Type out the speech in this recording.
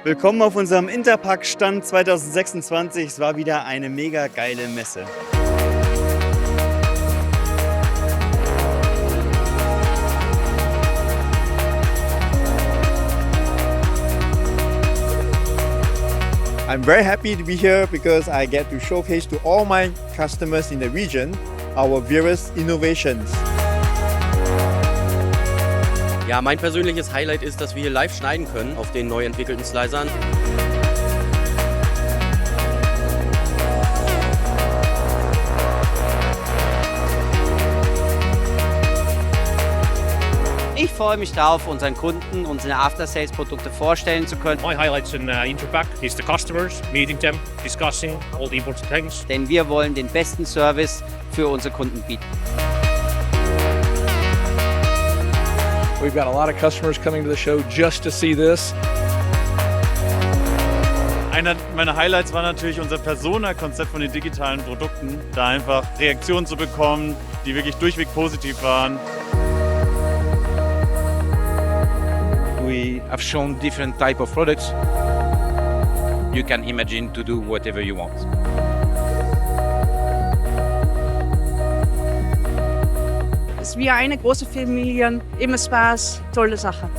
Willkommen auf unserem Interpack-Stand 2026. Es war wieder eine mega geile Messe. I'm very happy to be here because I get to showcase to all my customers in the region our various innovations. Ja, mein persönliches Highlight ist, dass wir hier live schneiden können auf den neu entwickelten Slicern. Ich freue mich darauf, unseren Kunden unsere After-Sales-Produkte vorstellen zu können. My highlights in Interpack is the customers, meeting them, discussing all the important things. Denn wir wollen den besten Service für unsere Kunden bieten. We've got a lot of customers coming to the show just to see this. Einer meiner Highlights war natürlich unser Persona-Konzept von den digitalen Produkten. Da einfach Reaktionen zu bekommen, die wirklich durchweg positiv waren. We have shown different type of products. You can imagine to do whatever you want. Es ist wie eine große Familie, immer Spaß, tolle Sache.